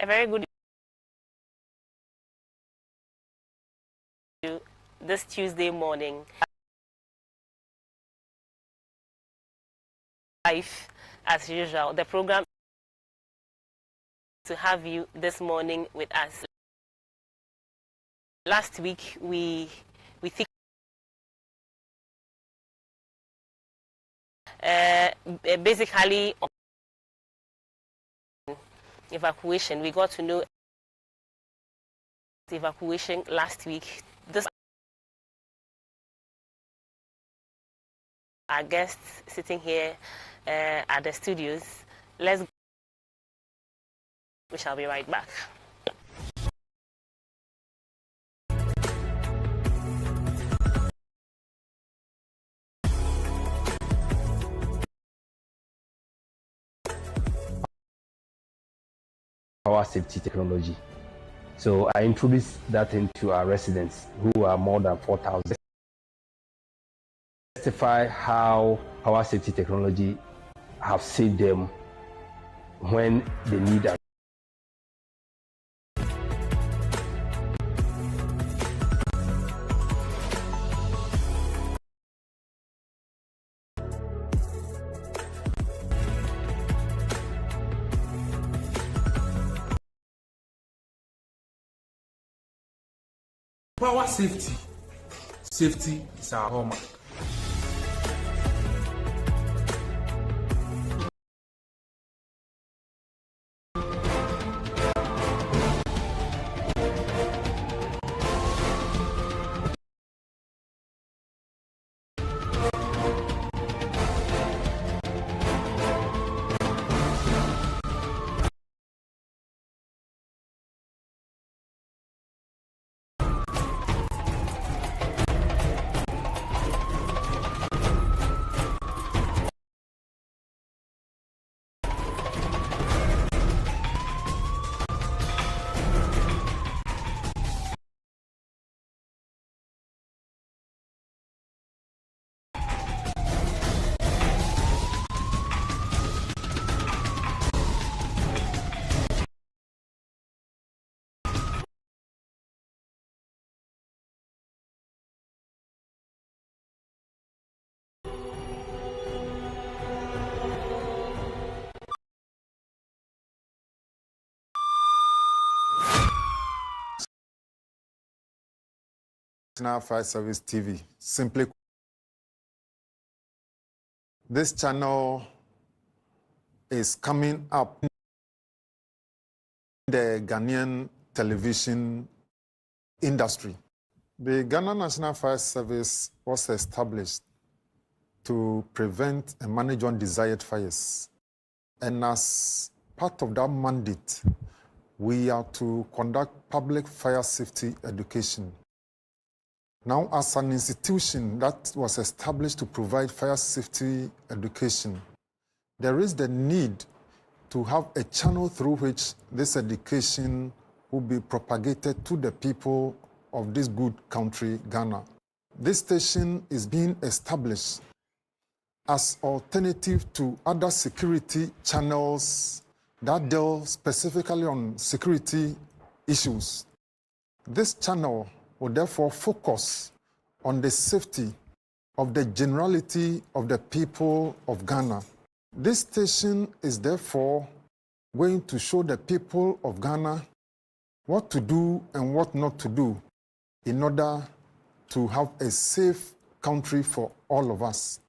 A very good this Tuesday morning. Life as usual. The program to have you this morning with us. Last week we think basically evacuation. We got to know the evacuation last week. This our guests sitting here at the studios. We shall be right back. Power safety technology. So I introduced that into our residents, who are more than 4,000. Testify how power safety technology have saved them when they need us. Power safety. Safety is our hallmark. National Fire Service TV. Simply, this channel is coming up in the Ghanaian television industry. The Ghana National Fire Service was established to prevent and manage undesired fires. And as part of that mandate, we are to conduct public fire safety education. Now, as an institution that was established to provide fire safety education, there is the need to have a channel through which this education will be propagated to the people of this good country, Ghana. This station is being established as alternative to other security channels that deal specifically on security issues. This channel will therefore focus on the safety of the generality of the people of Ghana. This station is therefore going to show the people of Ghana what to do and what not to do in order to have a safe country for all of us.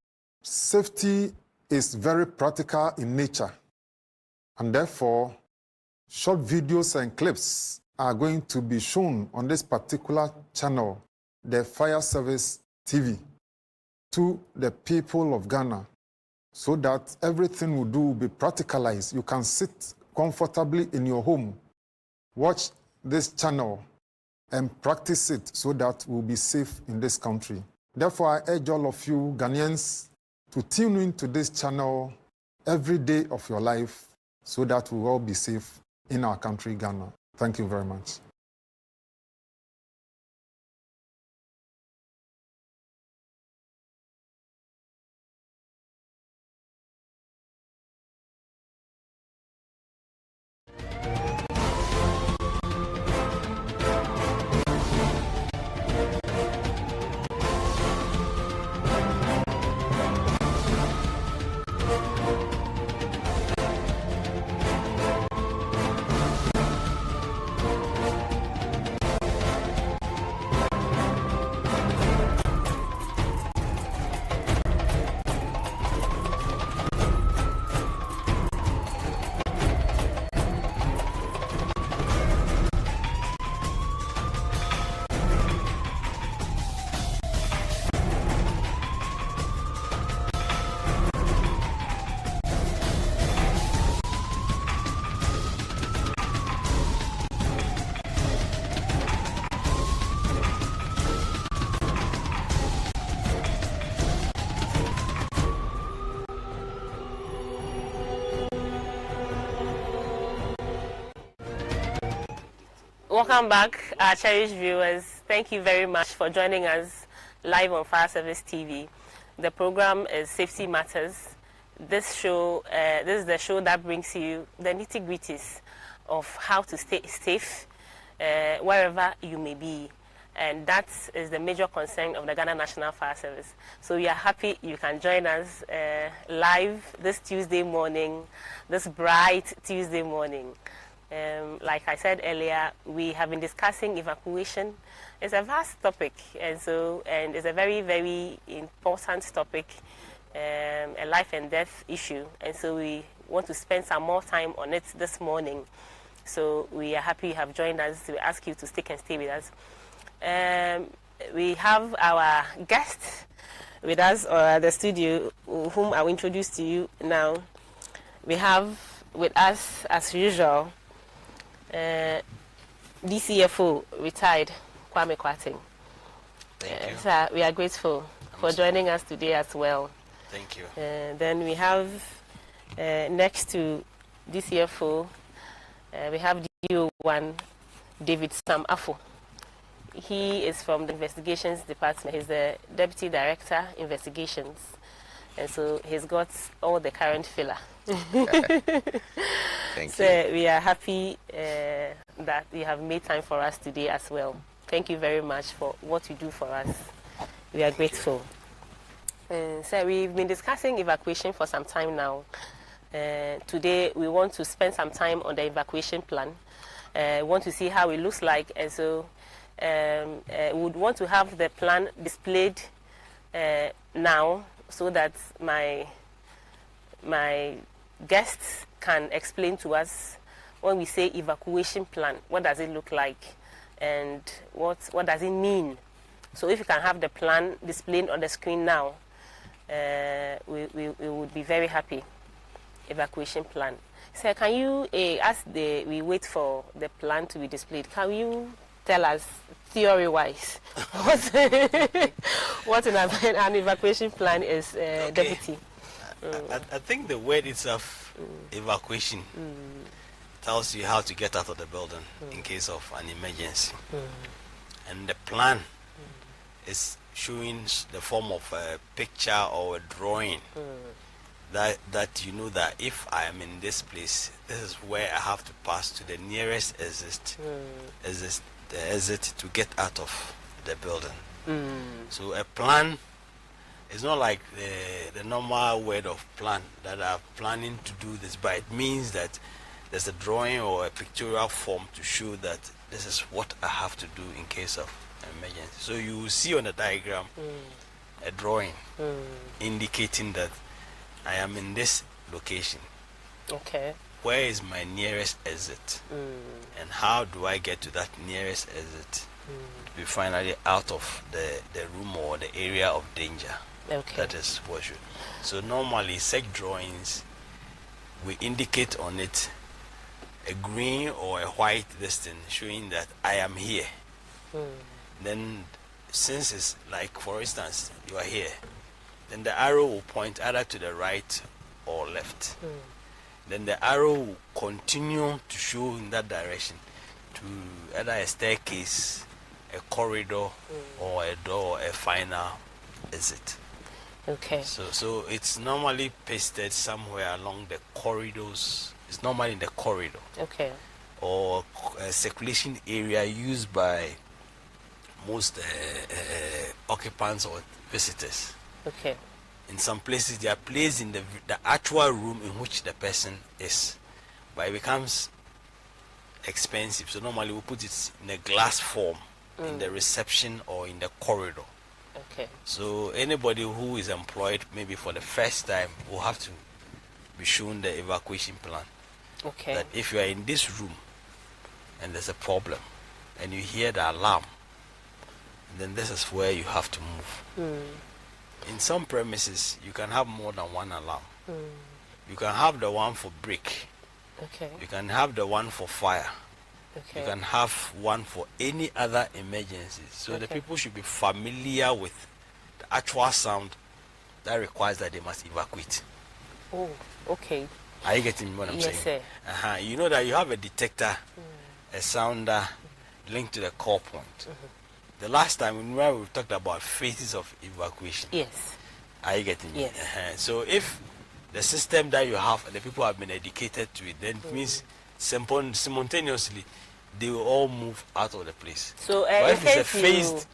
Safety is very practical in nature, and therefore short videos and clips are going to be shown on this particular channel, the Fire Service TV, to the people of Ghana, so that everything we do will be practicalized. You can sit comfortably in your home, watch this channel, and practice it so that we'll be safe in this country. Therefore, I urge all of you Ghanaians to tune into this channel every day of your life so that we'll all be safe in our country, Ghana. Thank you very much. Welcome back, our cherished viewers. Thank you very much for joining us live on Fire Service TV. The program is Safety Matters. This is the show that brings you the nitty-gritties of how to stay safe wherever you may be. And that is the major concern of the Ghana National Fire Service. So we are happy you can join us live this Tuesday morning, this bright Tuesday morning. Like I said earlier, we have been discussing evacuation. It's a vast topic, and it's a very, very important topic, a life and death issue. And so we want to spend some more time on it this morning. So we are happy you have joined us. We ask you to stick and stay with us. We have our guest with us at the studio, whom I will introduce to you now. We have with us, as usual, DCFO, retired, Kwame Kwating. Thank you. Sir, we are grateful for joining us today as well. Thank you. Then we have, next to DCFO, we have DO1, David Sam Afo. He is from the Investigations Department. He's the Deputy Director, Investigations. And so he's got all the current filler. Thank So you. we are happy that you have made time for us today as well. Thank you very much for what you do for us. We are grateful. So we've been discussing evacuation for some time now. Today we want to spend some time on the evacuation plan. We want to see how it looks like, and so we would want to have the plan displayed now so that my guests can explain to us when we say evacuation plan, what does it look like and what does it mean. So if you can have the plan displayed on the screen now, we would be very happy. Evacuation plan. So can you, as we wait for the plan to be displayed, can you tell us theory-wise what an evacuation plan is, Okay. Deputy? I think the word itself, evacuation, tells you how to get out of the building in case of an emergency. And the plan is showing the form of a picture or a drawing that you know that if I am in this place, this is where I have to pass to the nearest exit to get out of the building. So a plan is not like the normal word of plan that I'm planning to do this, but it means that there's a drawing or a pictorial form to show that this is what I have to do in case of an emergency. So you will see on the diagram a drawing indicating that I am in this location. Okay. Where is my nearest exit? And how do I get to that nearest exit to be finally out of the room or the area of danger? Okay. That is what you. So normally such drawings, we indicate on it a green or a white distance showing that I am here. Then since it's like, for instance, you are here, then the arrow will point either to the right or left. Then the arrow will continue to show in that direction to either a staircase, a corridor, or a door, a final exit. Okay. So it's normally pasted somewhere along the corridors. It's normally in the corridor. Okay. Or a circulation area used by most occupants or visitors. Okay. In some places, they are placed in the actual room in which the person is, but it becomes expensive. So normally we put it in a glass form in the reception or in the corridor. Okay. So anybody who is employed maybe for the first time will have to be shown the evacuation plan. Okay. That if you are in this room and there's a problem and you hear the alarm, then this is where you have to move. In some premises, you can have more than one alarm. You can have the one for break. Okay. You can have the one for fire. Okay. You can have one for any other emergencies. So the Okay. people should be familiar with the actual sound that requires that they must evacuate. Oh, okay. Are you getting what I'm Yes, saying? sir. You know that you have a detector, a sounder, linked to the core point. The last time, remember, we talked about phases of evacuation. Yes. Are you getting me? Yes. So if the system that you have and the people have been educated to it, then it means simultaneously they will all move out of the place. So but in if it's a case phased,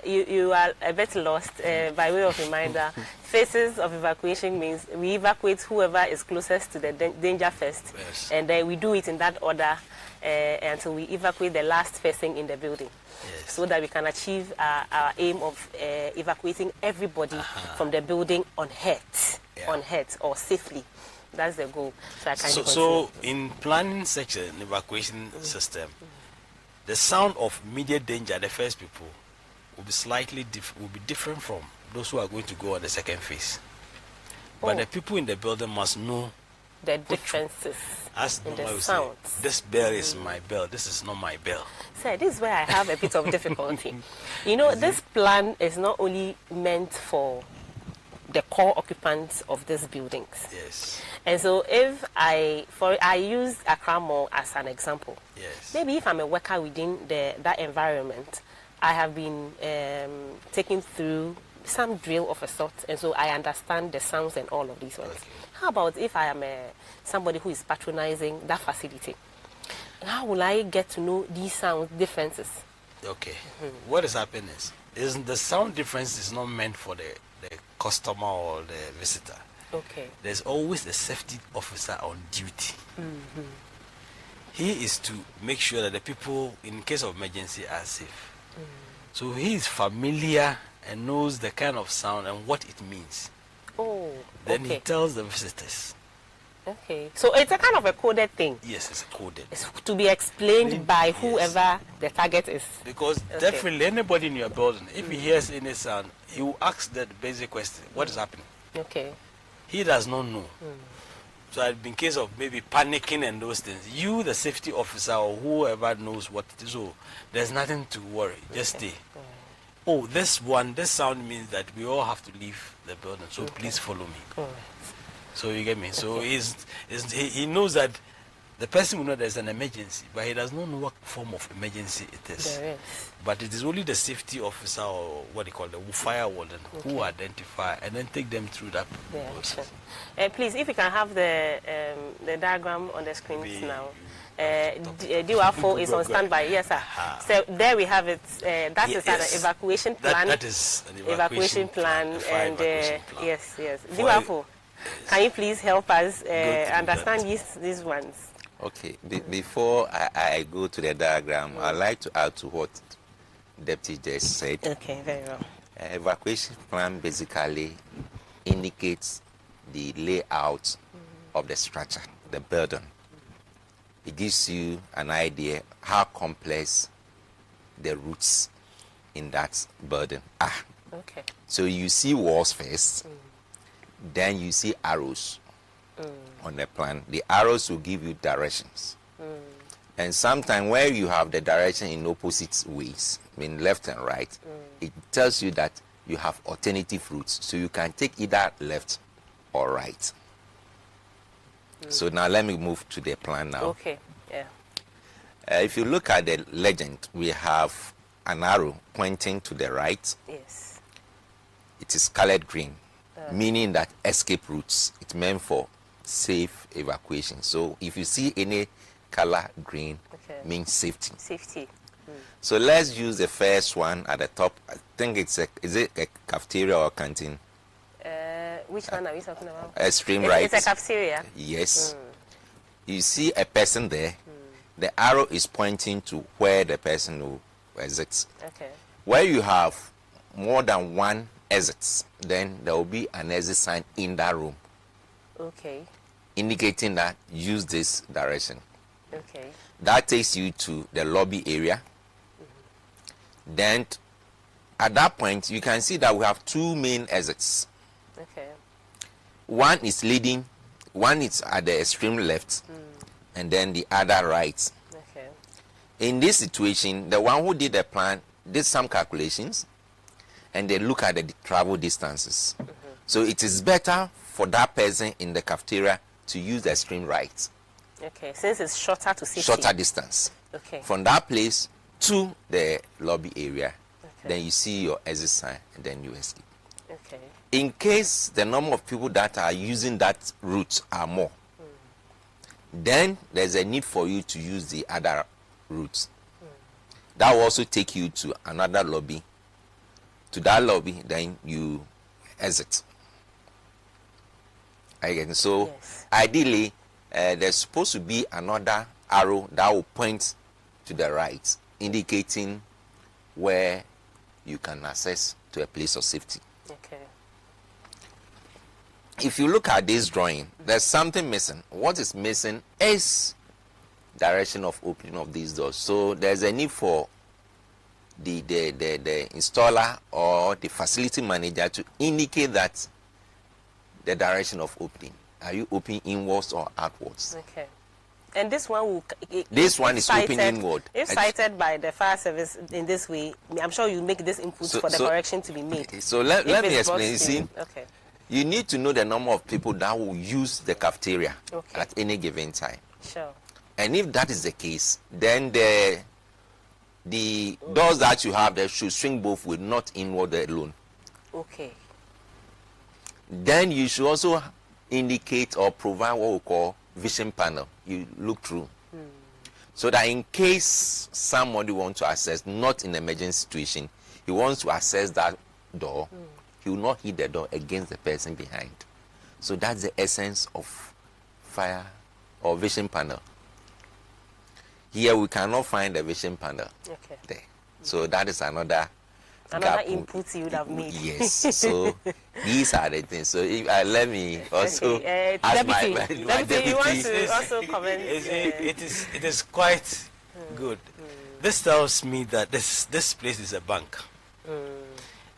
you are a bit lost, by way of reminder, phases of evacuation means we evacuate whoever is closest to the danger first, Yes. and then we do it in that order until we evacuate the last person in the building. Yes. So that we can achieve our aim of evacuating everybody from the building unhurt, or safely. That's the goal. So I can so in planning such an evacuation system, the sound of immediate danger, the first people, will be slightly different from those who are going to go on the second phase. But the people in the building must know the differences as in the say, sounds. this bell is my bell, this is not my bell. So this is where I have a bit of difficulty. You know, this plan is not only meant for the core occupants of these buildings. Yes. And so if I use Accra Mall as an example. Yes. Maybe if I'm a worker within that environment, I have been taken through some drill of a sort, and so I understand the sounds and all of these ones. Okay. How about if I am somebody who is patronizing that facility? How will I get to know these sound differences? Okay. What is happening is the sound difference is not meant for the customer or the visitor. Okay. There's always a safety officer on duty. He is to make sure that the people in case of emergency are safe. So he is familiar and knows the kind of sound and what it means. Oh, Then okay. he tells the visitors. Okay. So it's a kind of a coded thing. Yes, it's coded. It's to be explained by whoever the target is. Because definitely anybody in your building, if he hears any sound, he will ask the basic question, what is happening? Okay. He does not know. So in case of maybe panicking and those things, you, the safety officer or whoever knows what it is, so there's nothing to worry. Just stay. Oh, this sound means that we all have to leave the building, so please follow me. So you get me? So he knows that the person will know there's an emergency, but he does not know what form of emergency it is. There is. But it is only the safety officer or what they call the fire warden who identify and then take them through that process. Please, if you can have the diagram on the screen now. DWAFO is on standby. Yes, sir. So there we have it. That is an evacuation plan. That is an evacuation plan. And evacuation plan. yes. DWAFO, can you please help us understand these ones? Okay. Before I go to the diagram, I'd like to add to what Deputy just said. Okay, very well. Evacuation plan basically indicates the layout of the structure, the building. It gives you an idea how complex the roots in that building are. Okay. So you see walls first, then you see arrows on the plan. The arrows will give you directions. And sometimes where you have the direction in opposite ways, I mean left and right, it tells you that you have alternative routes. So you can take either left or right. So now let me move to the plan now. Okay, yeah. If you look at the legend, we have an arrow pointing to the right. Yes. It is colored green, meaning that escape routes. It's meant for safe evacuation. So if you see any color green, means safety. Safety. So let's use the first one at the top. I think is it a cafeteria or canteen? Which one are we talking about? Extreme right. It's a cafeteria. Yes. You see a person there. The arrow is pointing to where the person will exit. Okay. Where you have more than one exit, then there will be an exit sign in that room. Okay. Indicating that use this direction. Okay. That takes you to the lobby area. Then at that point, you can see that we have two main exits. Okay. One is leading, one is at the extreme left, and then the other right. Okay. In this situation, the one who did the plan did some calculations, and they look at the travel distances. So it is better for that person in the cafeteria to use the extreme right. Okay, since it's shorter to safety. Shorter distance. Okay. From that place to the lobby area. Okay. Then you see your exit sign, and then you escape. Okay. In case the number of people that are using that route are more, then there's a need for you to use the other route. That will also take you to another lobby. To that lobby, then you exit. Again, so Yes. ideally, there's supposed to be another arrow that will point to the right, indicating where you can access to a place of safety. Okay. If you look at this drawing, there's something missing. What is missing is direction of opening of these doors. So there's a need for the installer or the facility manager to indicate that the direction of opening. Are you opening inwards or outwards? Okay. And this one will. This one if is open inward. If cited by the fire service in this way, I'm sure you make this input for the correction to be made. So let me explain. You see, okay. you need to know the number of people that will use the cafeteria at any given time. Sure. And if that is the case, then the doors that you have, they should swing both way, not inward alone. Okay. Then you should also indicate or provide what we call vision panel. You look through. So that in case somebody wants to access, not in an emergency situation, he wants to access that door, he will not hit the door against the person behind. So that's the essence of fire or vision panel. Here we cannot find the vision panel there. So that is another input you would have made. Yes. So these are the things. So if, let me also ask my deputy. You want to also comment? It is quite good. This tells me that this place is a bank.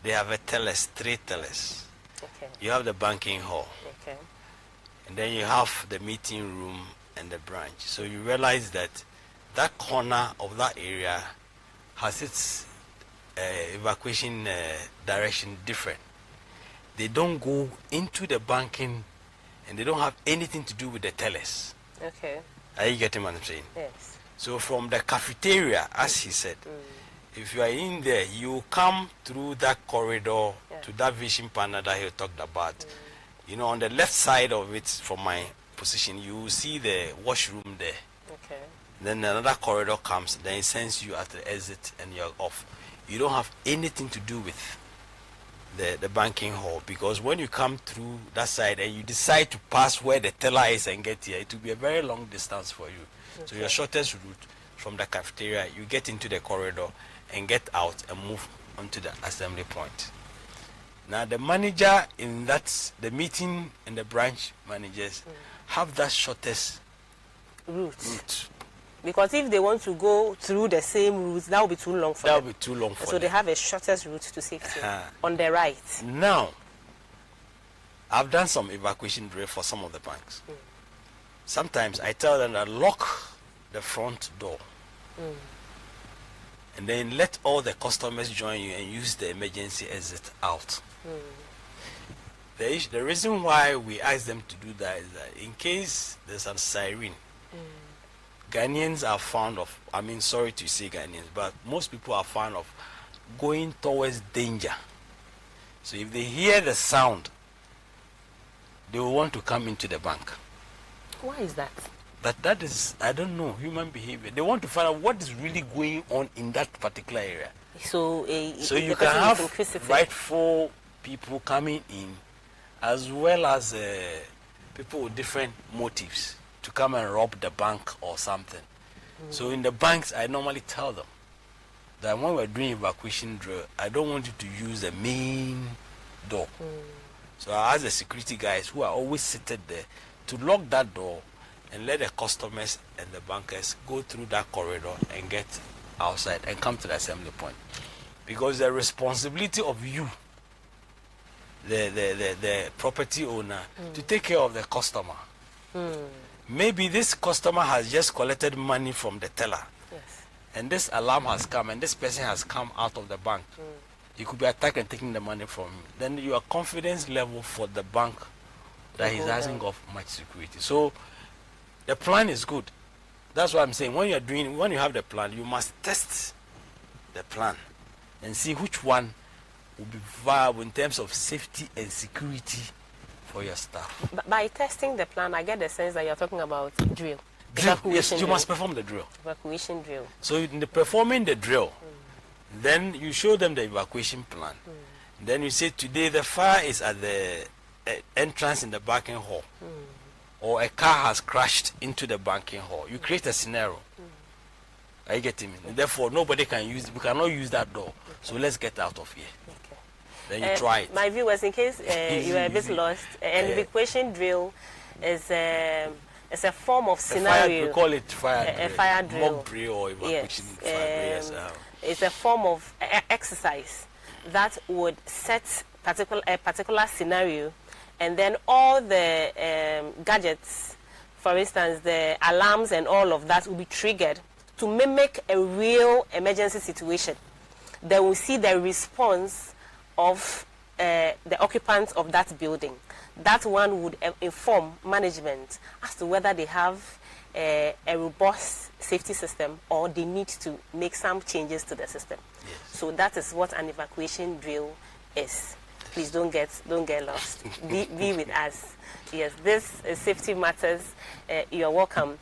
They have a tellers, 3 tellers. Okay. You have the banking hall. Okay. And then you have the meeting room and the branch. So you realize that that corner of that area has its evacuation direction different. They don't go into the banking, and they don't have anything to do with the tellers. Okay. Are you getting what I'm saying? Yes. So from the cafeteria, as he said, if you are in there, you come through that corridor to that vision panel that he talked about. You know, on the left side of it, from my position, you will see the washroom there. Okay. Then another corridor comes, then it sends you at the exit and you're off. You don't have anything to do with the banking hall, because when you come through that side and you decide to pass where the teller is and get here, it will be a very long distance for you. Okay. So your shortest route from the cafeteria, you get into the corridor and get out and move onto the assembly point. Now the manager in the meeting and the branch managers have that shortest route. Because if they want to go through the same route, that will be too long for them. That will be too long for them. So they have a shortest route to safety on the right. Now, I've done some evacuation drill for some of the banks. Sometimes I tell them to lock the front door. And then let all the customers join you and use the emergency exit out. The reason why we ask them to do that is that in case there's a siren, Ghanaians are fond of, sorry to say Ghanaians, but most people are fond of going towards danger. So if they hear the sound, they will want to come into the bank. Why is that? That is, I don't know, human behavior. They want to find out what is really going on in that particular area. So you can have rightful people coming in, as well as people with different motives to come and rob the bank or something. So in the banks, I normally tell them that when we're doing evacuation drill, I don't want you to use the main door. So I ask the security guys who are always seated there to lock that door and let the customers and the bankers go through that corridor and get outside and come to the assembly point. Because the responsibility of you, the property owner, to take care of the customer. Maybe this customer has just collected money from the teller. Yes. And this alarm has come and this person has come out of the bank. You could be attacked and taking the money from him. Then your confidence level for the bank that he's asking of much security. So the plan is good. That's what I'm saying. When you have the plan, you must test the plan and see which one will be viable in terms of safety and security for your staff. By testing the plan, I get the sense that you're talking about drill. Yes, you must perform the drill. Evacuation drill. So in the performing the drill, then you show them the evacuation plan. Then you say, today the fire is at the entrance in the banking hall. Or a car has crashed into the banking hall. You create a scenario. Are you getting me? And therefore, nobody can use, we cannot use that door. So let's get out of here. Then you try it. My viewers, in case you are a bit lost, an evacuation drill is a form of scenario. We call it fire drill. A fire drill. Mock drill or evacuation fire drill. It's a form of exercise that would set a particular scenario, and then all the gadgets, for instance, the alarms and all of that will be triggered to mimic a real emergency situation. They will see the response of the occupants of that building. That one would inform management as to whether they have a robust safety system or they need to make some changes to the system. Yes. So that is what an evacuation drill is. Please don't get lost. Be with us. Yes, this is Safety Matters. You're welcome.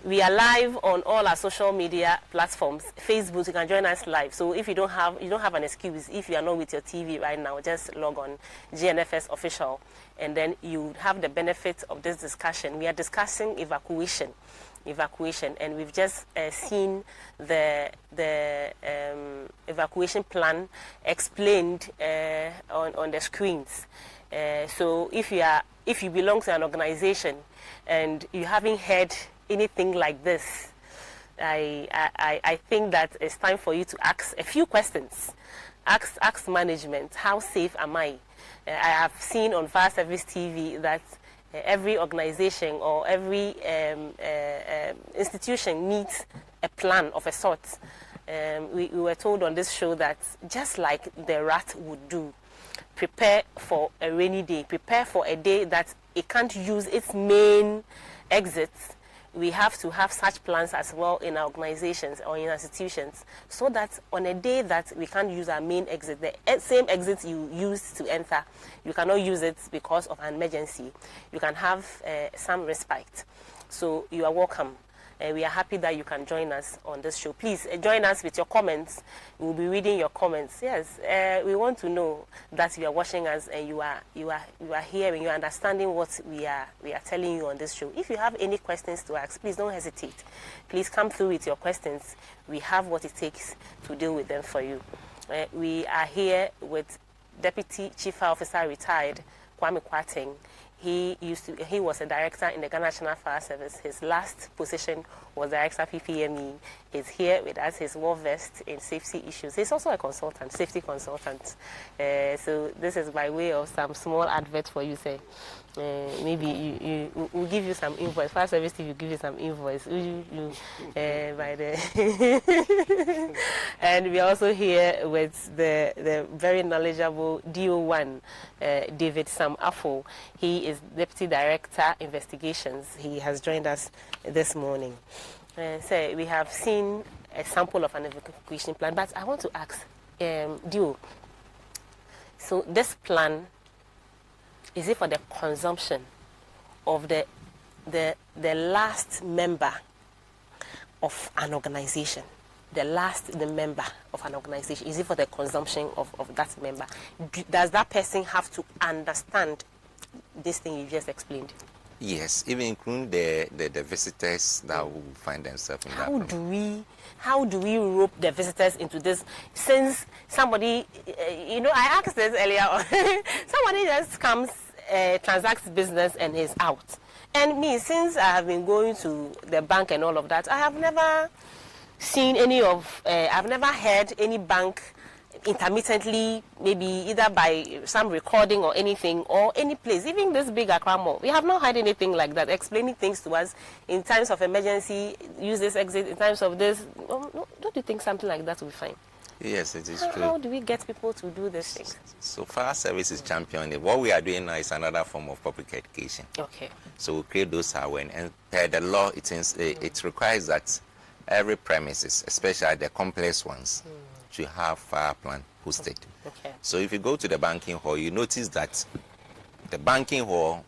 We are live on all our social media platforms. Facebook, you can join us live. So if you don't have an excuse, if you are not with your TV right now, just log on GNFS Official, and then you have the benefit of this discussion. We are discussing evacuation, and we've just seen the evacuation plan explained on the screens. So if you belong to an organization and you haven't heard anything like this, I think that it's time for you to ask a few questions. Ask management, how safe am I? I have seen on Fire Service TV that every organization or every institution needs a plan of a sort. We were told on this show that just like the rat would do, prepare for a rainy day, prepare for a day that it can't use its main exits. We have to have such plans as well in our organizations or in institutions, so that on a day that we can't use our main exit, the same exit you used to enter, you cannot use it because of an emergency. You can have some respite. So you are welcome. We are happy that you can join us on this show. Please join us with your comments. We will be reading your comments. Yes, we want to know that you are watching us and you are hearing, you are understanding what we are telling you on this show. If you have any questions to ask, please don't hesitate. Please come through with your questions. We have what it takes to deal with them for you. We are here with Deputy Chief Fire Officer retired Kwame Kwateng. He was a director in the Ghana National Fire Service. His last position was director PPME. He's here with us. He's well versed in safety issues. He's also a consultant, safety consultant. So this is by way of some small advert for you, say. Maybe we'll give you some invoice. Fire Service TV will give you some invoice. By the and we are also here with the very knowledgeable DO1, David Sam Afo. He is Deputy Director Investigations. He has joined us this morning. So we have seen a sample of an evacuation plan, but I want to ask DO. So this plan, is it for the consumption of the last member of an organization? The member of an organization, is it for the consumption of that member? Does that person have to understand this thing you just explained? Yes, even including the visitors that will find themselves in that. How do we rope the visitors into this? Since somebody, I asked this earlier on, somebody just comes, transacts business and is out. And me, since I have been going to the bank and all of that, I have never seen I've never heard any bank intermittently, maybe either by some recording or anything, or any place, even this big Accra Mall. We have not had anything like that, explaining things to us in times of emergency, use this exit, in times of this. Don't you think something like that will be fine? Yes, it is true. How do we get people to do these things? So Fire Service is championing. What we are doing now is another form of public education. Okay. So we create those awareness. And per the law, it requires that every premises, especially the complex ones, should have fire plan posted. Okay. So if you go to the banking hall, you notice that the banking hall,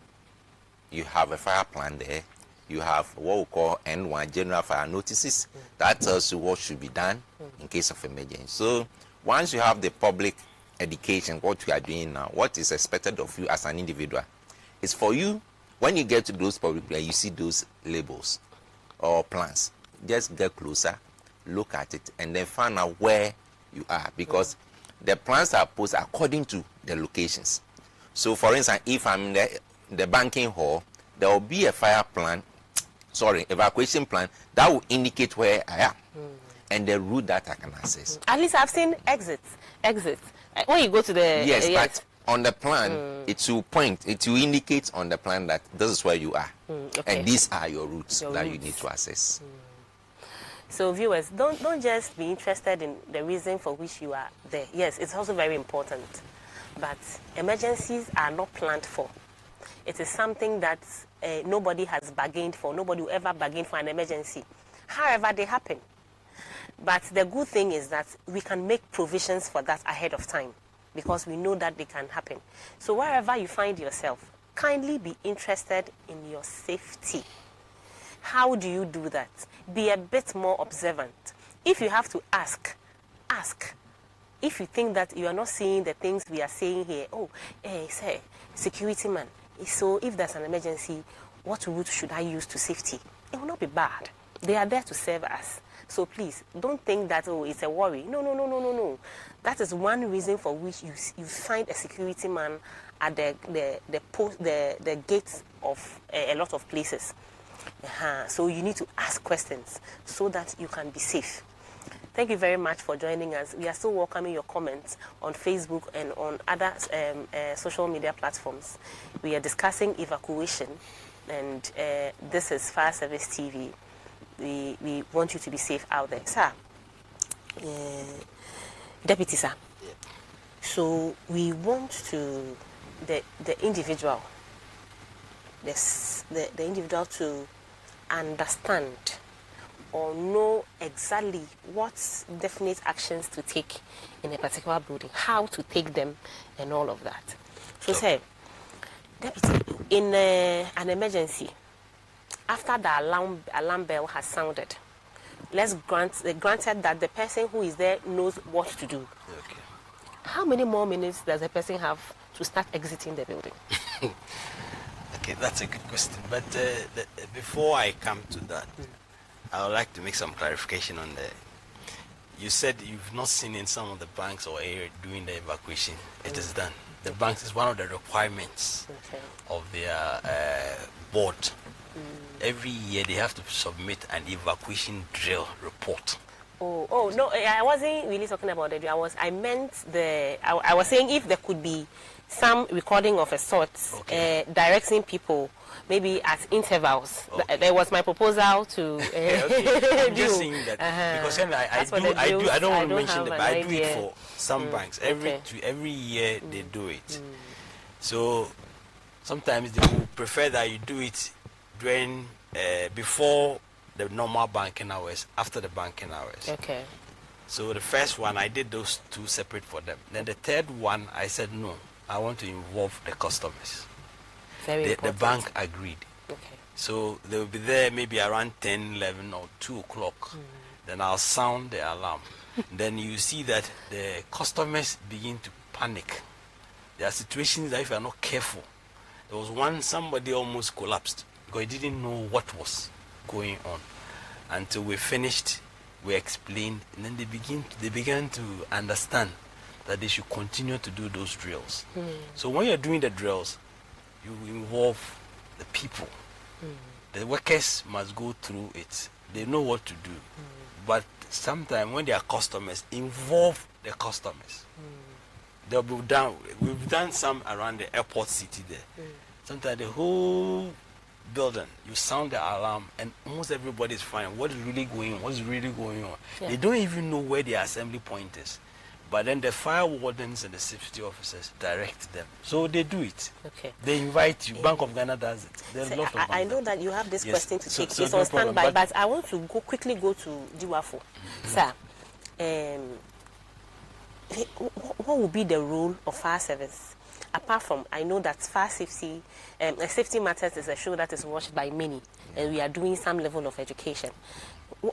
you have a fire plan there. You have what we call N1, general fire notices. That tells you what should be done in case of emergency. So once you have the public education, what you are doing now, what is expected of you as an individual is for you, when you get to those public places, you see those labels or plans, just get closer, look at it, and then find out where you are, because the plans are posted according to the locations. So for instance, if I'm in the banking hall, there will be a evacuation plan that will indicate where I am and the route that I can access. At least I've seen exits. When you go to the yes, but on the plan, it will indicate on the plan that this is where you are, okay. and these are your routes that you need to access. So viewers, don't just be interested in the reason for which you are there. Yes, it's also very important, but emergencies are not planned for. It is something that nobody has bargained for. Nobody will ever bargain for an emergency. However, they happen. But the good thing is that we can make provisions for that ahead of time, because we know that they can happen. So wherever you find yourself, kindly be interested in your safety. How do you do that? Be a bit more observant. If you have to ask. If you think that you are not seeing the things we are saying here, say, security man, so if there's an emergency, what route should I use to safety? It will not be bad. They are there to serve us. So please, don't think that, it's a worry. No. That is one reason for which you find a security man at the gates of a lot of places. So you need to ask questions so that you can be safe. Thank you very much for joining us. We are still welcoming your comments on Facebook and on other social media platforms. We are discussing evacuation, and this is Fire Service TV. We want you to be safe out there. Sir, Deputy Sir, so we want to, the individual, the individual to understand or know exactly what definite actions to take in a particular building, how to take them, and all of that. So, say, Deputy, in an emergency, after the alarm bell has sounded, let's granted that the person who is there knows what to do. Okay. How many more minutes does the person have to start exiting the building? Okay, that's a good question. But before I come to that, I would like to make some clarification on the. You said you've not seen in some of the banks or area doing the evacuation. It is done. The banks is one of the requirements of their board. Every year they have to submit an evacuation drill report. Oh no, I wasn't really talking about the drill. I was saying if there could be some recording of a sort, directing people maybe at intervals. There was my proposal to. I'm just saying that because I don't want to mention it, but I do it for some banks. Every year they do it. So sometimes they will prefer that you do it during before the normal banking hours, after the banking hours. Okay. So the first one I did those two separate for them. Then the third one I said no, I want to involve the customers. The bank agreed. Okay. So they will be there maybe around 10, 11 or 2 o'clock. Then I'll sound the alarm. Then you see that the customers begin to panic. There are situations that if you are not careful, there was one, somebody almost collapsed because he didn't know what was going on. Until we finished, we explained, and then they began to understand that they should continue to do those drills. So when you're doing the drills, you involve the people. The workers must go through it. They know what to do. But sometimes when they are customers, involve the customers. They'll be done. We've done some around the airport city there. Sometimes the whole building, you sound the alarm and almost everybody is fine. What is really going on? What's really going on? Yeah. They don't even know where the assembly point is. But then the fire wardens and the safety officers direct them. So they do it. Okay. They invite you. Bank of Ghana does it. There's a lot of I know that you have this question to take. So It's no on standby, problem, but I want to quickly go to Diwafo. Sir, what will be the role of fire service? Apart from, I know that fire safety, Safety Matters is a show that is watched by many, and we are doing some level of education.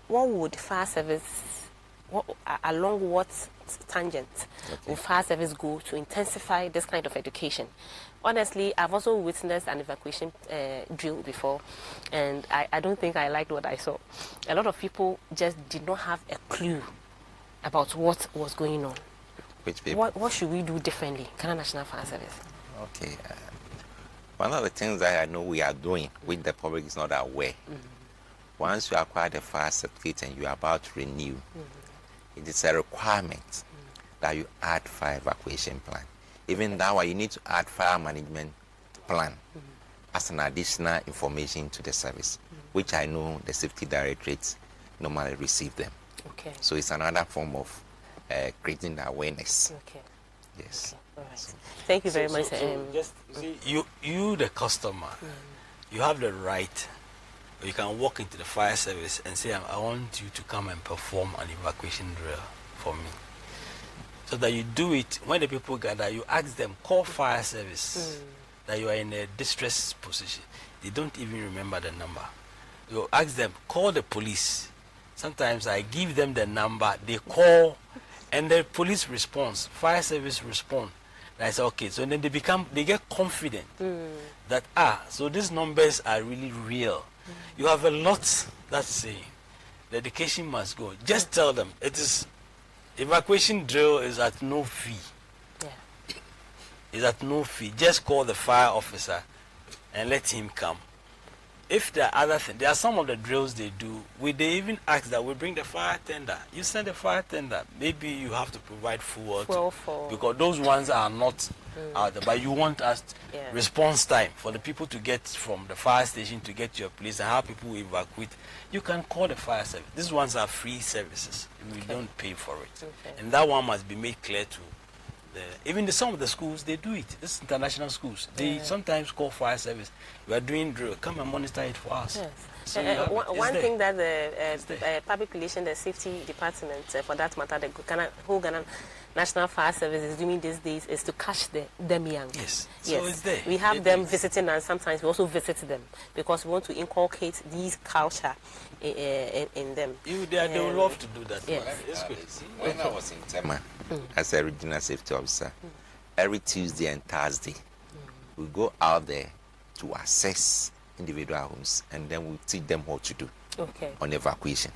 What would fire service, along what tangent will fire service go to intensify this kind of education? Honestly, I've also witnessed an evacuation drill before, and I don't think I liked what I saw. A lot of people just did not have a clue about what was going on. Which people? What should we do differently, Ghana National Fire Service? Okay. One of the things that I know we are doing, which the public is not aware, once you acquire the fire certificate and you are about to renew, it is a requirement that you add fire evacuation plan. Even that one, you need to add fire management plan as an additional information to the service, which I know the safety directorates normally receive them. Okay. So it's another form of creating the awareness. Okay. Yes. Okay. All right. Thank you very much. Just see, you the customer, you have the right, or you can walk into the fire service and say, I want you to come and perform an evacuation drill for me. So that you do it, when the people gather, you ask them, call fire service, that you are in a distress position. They don't even remember the number. You ask them, call the police. Sometimes I give them the number, they call, and the police responds, fire service respond. And I say, okay, so then they get confident that, so these numbers are really real. You have a lot that's saying, the education must go. Just tell them, evacuation drill is at no fee. Yeah. It's at no fee. Just call the fire officer and let him come. If there are other things, there are some of the drills they do, they even ask that we bring the fire tender. You send the fire tender, maybe you have to provide fuel because those ones are not out there. But you want us response time for the people to get from the fire station to get to your place and how people evacuate. You can call the fire service. These ones are free services. We don't pay for it. Okay. And that one must be made clear to even some of the schools, they do it. This is international schools. They sometimes call fire service. We are doing drill. Come and monitor it for us. Yes. So one thing that the public relations, the safety department, for that matter, the whole Ghana National Fire Service is doing these days is to catch them young. Yes. Yes. So it's there. We have them visiting, and sometimes we also visit them because we want to inculcate these culture in them. They would love to do that. Yes. It's good. When I was in Tema as a regional safety officer, every Tuesday and Thursday, we go out there to assess individual homes, and then we teach them what to do on evacuation.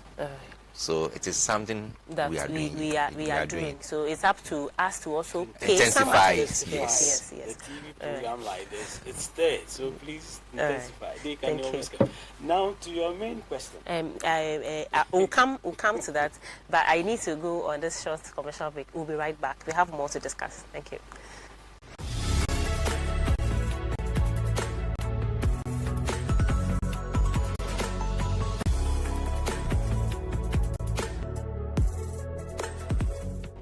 So it is something that we are doing. We are doing. So it's up to us to also pay intensify some it. Yes. The TV program like this, it's there. So please intensify. They can always come. Now to your main question. We'll come to that, but I need to go on this short commercial break. We'll be right back. We have more to discuss. Thank you.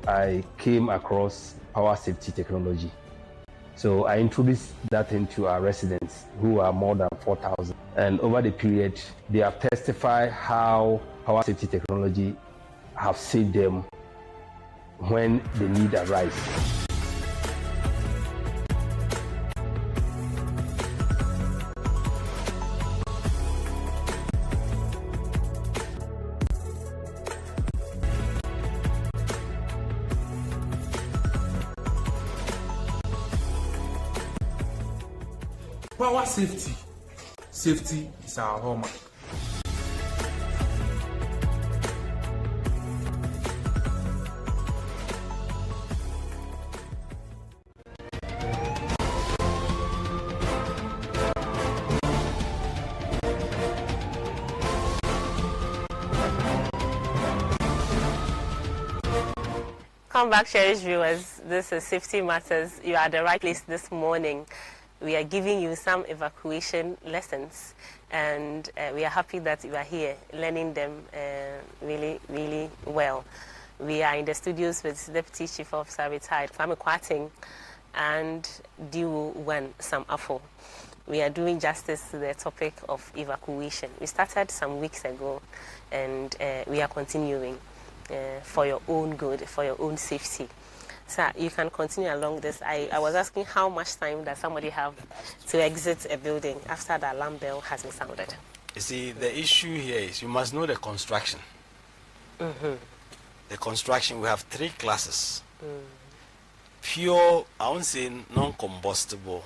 I came across power safety technology. So I introduced that into our residents, who are more than 4,000. And over the period, they have testified how power safety technology have saved them when the need arises. Power safety. Safety is our hallmark. Come back, cherished viewers. This is Safety Matters. You are at the right place this morning. We are giving you some evacuation lessons, and we are happy that you are here learning them really, really well. We are in the studios with Deputy Chief Officer Retired Kwame Kwating and Diwo Wan Sam Afo. We are doing justice to the topic of evacuation. We started some weeks ago, and we are continuing for your own good, for your own safety. Sir, you can continue along this. I was asking how much time does somebody have to exit a building after the alarm bell has been sounded? You see, the issue here is you must know the construction. The construction, we have 3 classes. Pure, I won't say non-combustible,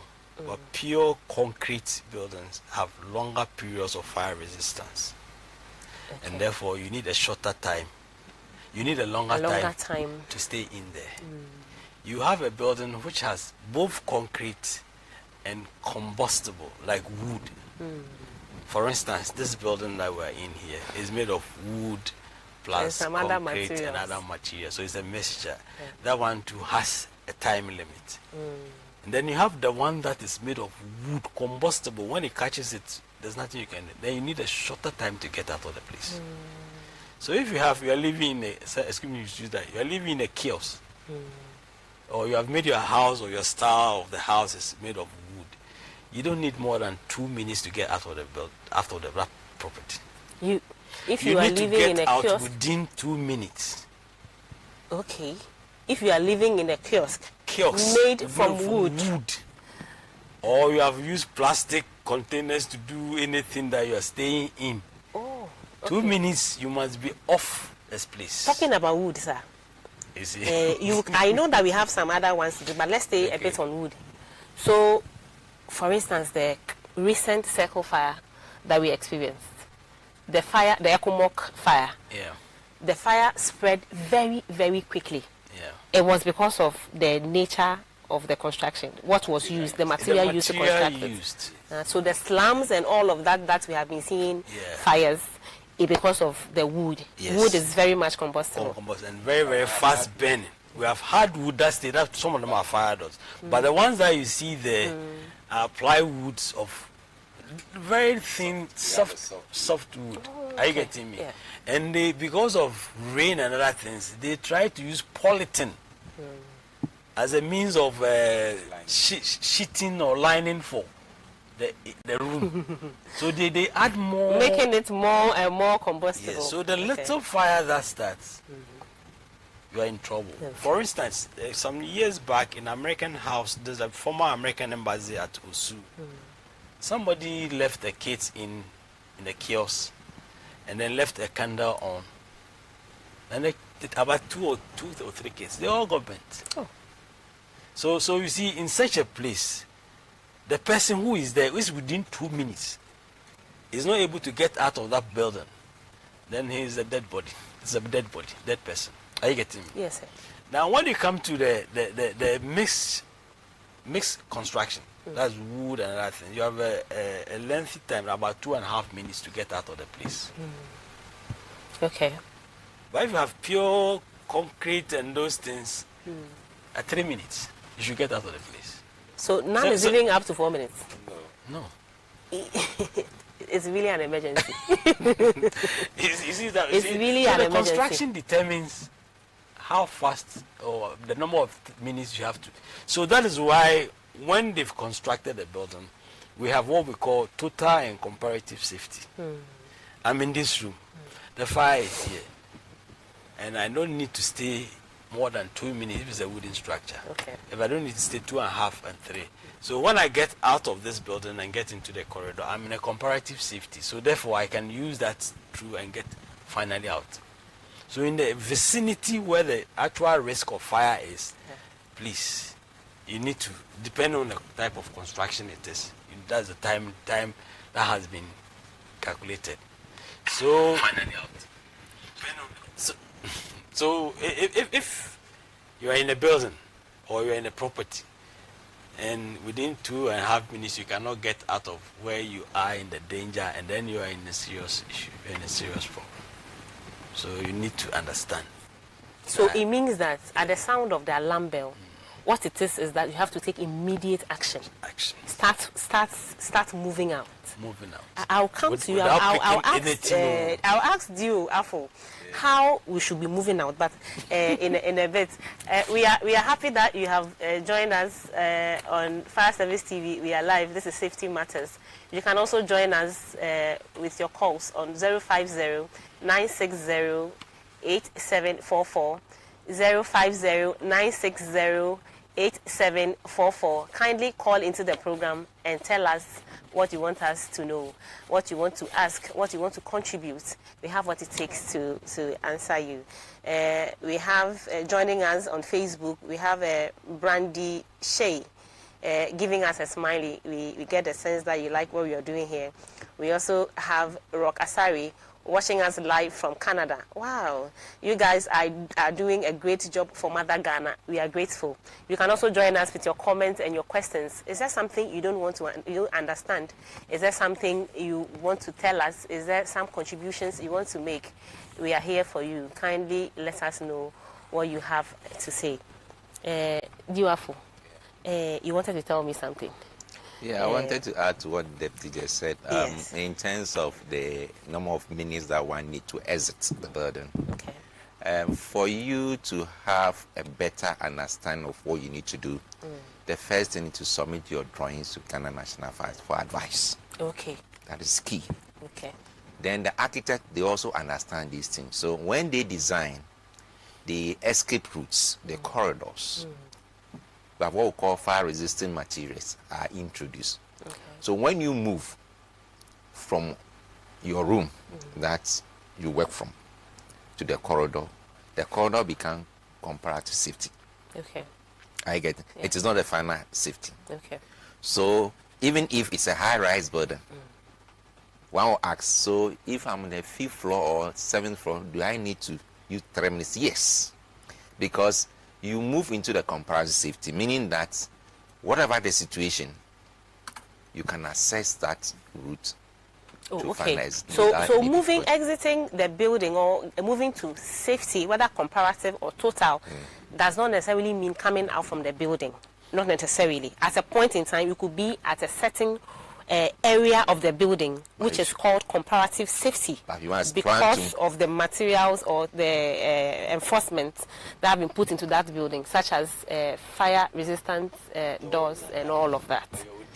but pure concrete buildings have longer periods of fire resistance. Okay. And therefore, you need a shorter time. You need a longer time to stay in there. You have a building which has both concrete and combustible, like wood. For instance, this building that we're in here is made of wood plus concrete and other materials. So it's a mixture. That one too has a time limit. And then you have the one that is made of wood, combustible. When it catches it, there's nothing you can do. Then you need a shorter time to get out of the place. So if you are living in a, excuse me, you are living in a kiosk, or you have made your house or your style of the house is made of wood, you don't need more than 2 minutes to get out of that property. If you are living in a kiosk within 2 minutes. Okay. If you are living in a kiosk made from wood, or you have used plastic containers to do anything that you are staying in, 2 minutes you must be off this place. Talking about wood, sir. You see? I know that we have some other ones to do, but let's stay a bit on wood. So, for instance, the recent circle fire that we experienced, the Ekomok fire, the fire spread very, very quickly. It was because of the nature of the construction, what was used, the material used to construct it. So the slums and all of that we have been seeing fires is because of the wood. Wood is very much combustible. And very, very fast burning. We have had wood that stayed up, some of them are fire doors. But the ones that you see there are plywoods of very thin, soft wood. Are you getting me? And they, because of rain and other things, they try to use polythene as a means of sheeting or lining for the room. So they add more, making it more and more combustible. Yes, so the little fire that starts, you are in trouble. For instance, some years back in American House, there's a former American embassy at Osu. Somebody left the kids in the kiosk and then left a candle on. And about two or three kids, they all got burnt. So you see, in such a place, the person who is there is within 2 minutes is not able to get out of that building. Then he is a dead body. It's a dead body, dead person. Are you getting me? Yes, sir. Now, when you come to the mixed construction, that's wood and other things, you have a lengthy time, about 2.5 minutes to get out of the place. Okay. But if you have pure concrete and those things, at 3 minutes, you should get out of the place. So none is even up to 4 minutes? No. It's really an emergency. It's really an emergency. Construction determines how fast or the number of minutes you have to. So that is why when they've constructed a building, we have what we call total and comparative safety. I'm in this room. The fire is here. And I don't need to stay more than 2 minutes if it's a wooden structure. If I don't need to stay 2.5 and 3. So when I get out of this building and get into the corridor, I'm in a comparative safety. So therefore, I can use that through and get finally out. So in the vicinity where the actual risk of fire is, please, you need to, depending on the type of construction it is, that's the time that has been calculated. So finally out. So if you are in a building or you are in a property and within 2.5 minutes you cannot get out of where you are in the danger, and then you are in a serious issue, in a serious problem. So you need to understand. So it means that at the sound of the alarm bell, what it is that you have to take immediate action. Start moving out. I'll come to you. I'll ask you, Afo, how we should be moving out. But in a bit, we are happy that you have joined us on Fire Service TV. We are live. This is Safety Matters. You can also join us with your calls on 050-960-8744. 050-960-8744. Kindly call into the program and tell us what you want us to know, what you want to ask, what you want to contribute. We have what it takes to answer you. We have joining us on Facebook, we have Brandy Shea giving us a smiley. We get the sense that you like what we are doing here. We also have Rock Asari watching us live from Canada. Wow, you guys are doing a great job for Mother Ghana. We are grateful. You can also join us with your comments and your questions. Is there something you don't understand? Is there something you want to tell us? Is there some contributions you want to make? We are here for you. Kindly let us know what you have to say. Diwafo, you wanted to tell me something. Yeah, I wanted to add to what Deputy just said. Yes. In terms of the number of minutes that one need to exit the building. Okay. For you to have a better understanding of what you need to do, the first thing is to submit your drawings to Ghana National Forest for advice. Okay. That is key. Okay. Then the architect, they also understand these things. So when they design the escape routes, the corridors, but what we call fire-resistant materials are introduced. Okay. So when you move from your room that you work from to the corridor becomes comparative safety. Okay. I get it. Yeah. It is not a final safety. Okay. So even if it's a high-rise building, one will ask, so if I'm on the 5th floor or 7th floor, do I need to use 3 minutes? Yes. Because you move into the comparative safety, meaning that whatever the situation, you can access that route. Oh, okay. So exiting the building or moving to safety, whether comparative or total, does not necessarily mean coming out from the building. Not necessarily. At a point in time, you could be at a certain area of the building, which is called comparative safety, because of the materials or the enforcement that have been put into that building, such as fire-resistant doors and all of that.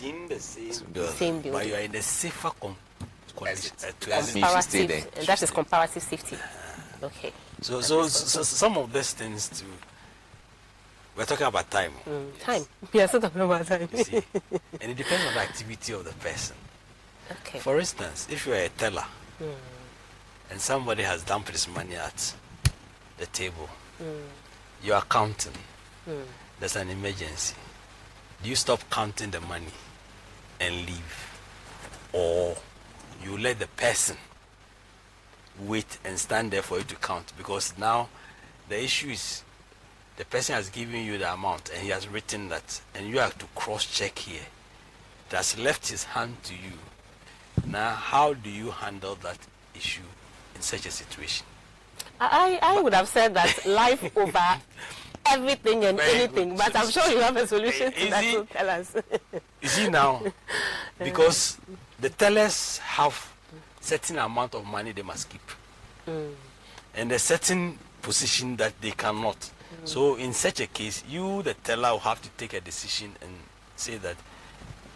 You're within the same building, but you are in the safer condition. That is comparative safety. Okay. So some of these things too. We're talking about time. Time. We are still talking about time. You see? And it depends on the activity of the person. Okay. For instance, if you're a teller and somebody has dumped his money at the table, you are counting. There's an emergency. Do you stop counting the money and leave? Or you let the person wait and stand there for you to count? Because now the issue is, the person has given you the amount and he has written that, and you have to cross-check here. It has left his hand to you. Now, how do you handle that issue in such a situation? I would have said that life over everything and anything, but I'm sure you have a solution to that, so tell us. You see now, because the tellers have certain amount of money they must keep, and a certain position that they cannot. So in such a case, you, the teller, will have to take a decision and say that,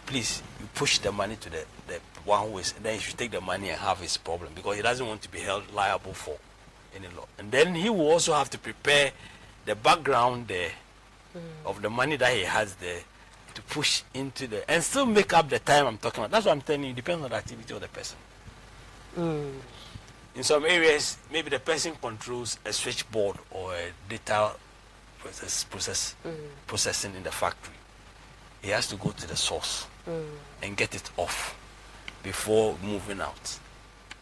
please, you push the money to the one who is, then he should take the money and have his problem, because he doesn't want to be held liable for any law. And then he will also have to prepare the background there of the money that he has there to push into the, and still make up the time I'm talking about. That's what I'm telling you. It depends on the activity of the person. In some areas, maybe the person controls a switchboard or a data processing in the factory. He has to go to the source and get it off before moving out.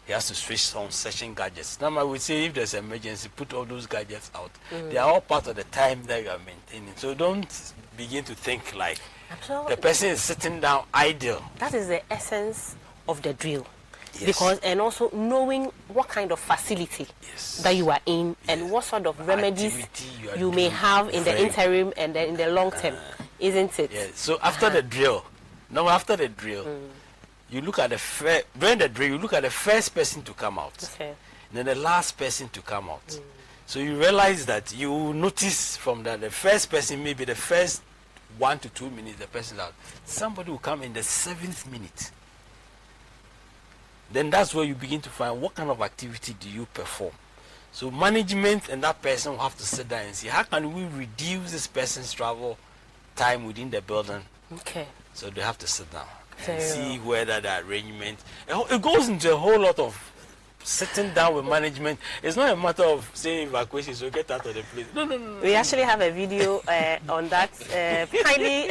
He has to switch on certain gadgets. Now I would say, if there's an emergency, put all those gadgets out. They are all part of the time that you are maintaining. So don't begin to think like the person is sitting down idle. That is the essence of the drill. Yes. Because, and also knowing what kind of facility that you are in and what sort of remedies you may have in the interim and then in the long term, isn't it? Yeah. So after the drill, you look at during the drill, you look at the first person to come out, and then the last person to come out. So you realize that you notice from that the first person, maybe the first 1 to 2 minutes, the person out. Somebody will come in the 7th minute. Then that's where you begin to find what kind of activity do you perform. So management and that person will have to sit down and see how can we reduce this person's travel time within the building. Okay. So they have to sit down and Very see whether the arrangement. It goes into a whole lot of sitting down with management. It's not a matter of saying evacuation, so get out of the place. No. We actually have a video on that. Kindly,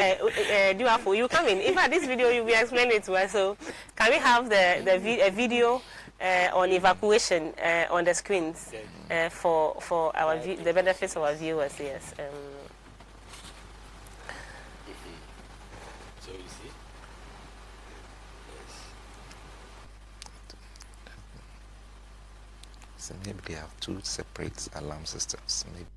do you come in. In fact, this video you will explain it to us. So, can we have a video on evacuation on the screens for our the benefits of our viewers? Yes. So you see. So maybe they have two separate alarm systems. Maybe.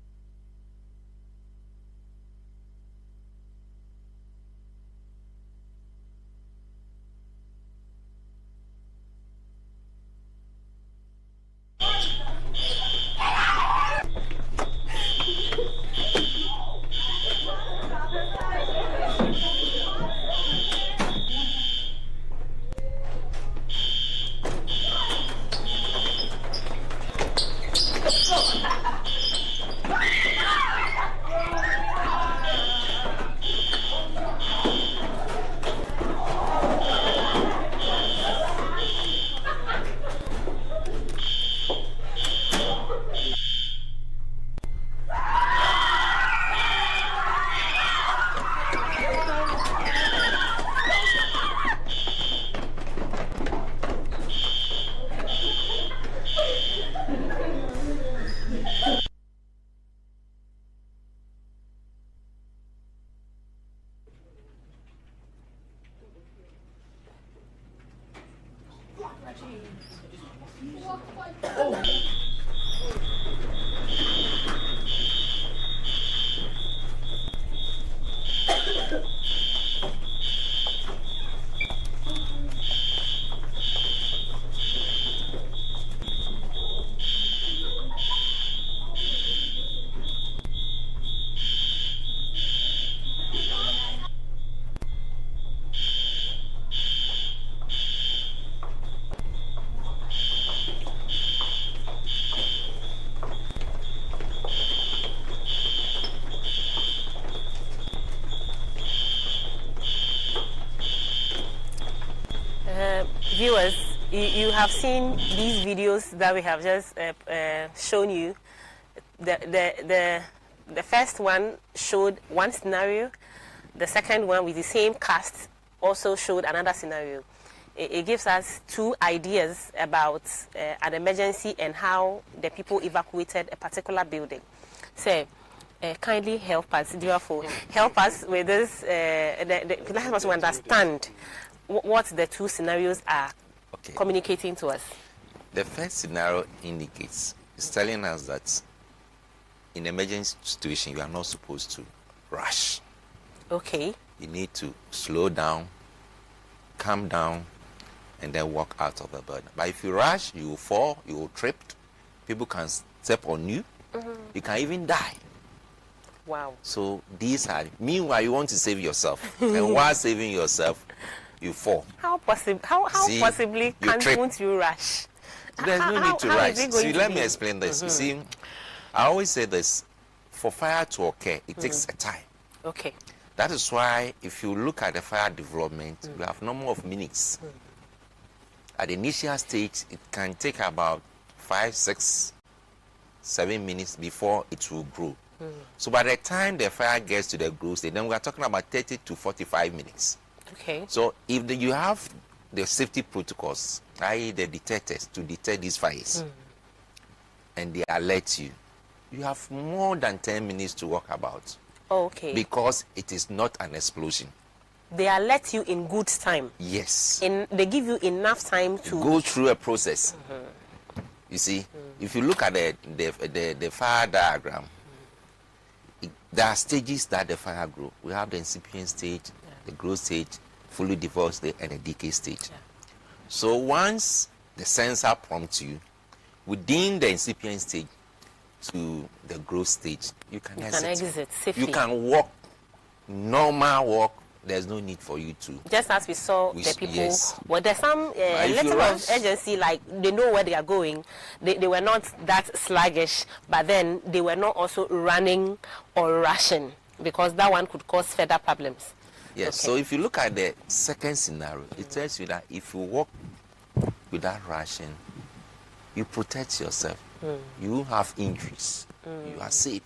Viewers, you have seen these videos that we have just shown you. The first one showed one scenario. The second one with the same cast also showed another scenario. It gives us two ideas about an emergency and how the people evacuated a particular building. So, kindly help us, therefore, help us with this, help us to understand what the two scenarios are communicating to us. The first scenario indicates, it's telling us that in emergency situation, you are not supposed to rush. Okay. You need to slow down, calm down, and then walk out of the building. But if you rush, you will fall, you will trip, people can step on you, you can even die. Wow. So these are, meanwhile, you want to save yourself. And while saving yourself, you fall. How possibly can't you rush? There's no need to rush. See, let me explain this. You see, I always say this, for fire to occur, it takes a time. Okay. That is why if you look at the fire development, you have number of minutes. At the initial stage, it can take about 5, 6, 7 minutes before it will grow. So by the time the fire gets to the growth stage, then we are talking about 30 to 45 minutes. Okay. So if you have the safety protocols, i.e. the detectors to detect these fires, and they alert you, you have more than 10 minutes to walk about. Okay. Because it is not an explosion. They alert you in good time. Yes. They give you enough time to go through a process. You see, if you look at the fire diagram, there are stages that the fire grow. We have the incipient stage, the growth stage, fully developed stage, and the decay stage. So once the sensor prompts you, within the incipient stage to the growth stage, you can exit safely. You can walk, normal walk, there's no need for you to. Just as we saw the people, yes. well, there's some letter of agency, like they know where they are going. They were not that sluggish, but then they were not also running or rushing, because that one could cause further problems. Yes, okay. So if you look at the second scenario, it tells you that if you walk without rushing, you protect yourself. You won't have injuries. You are safe,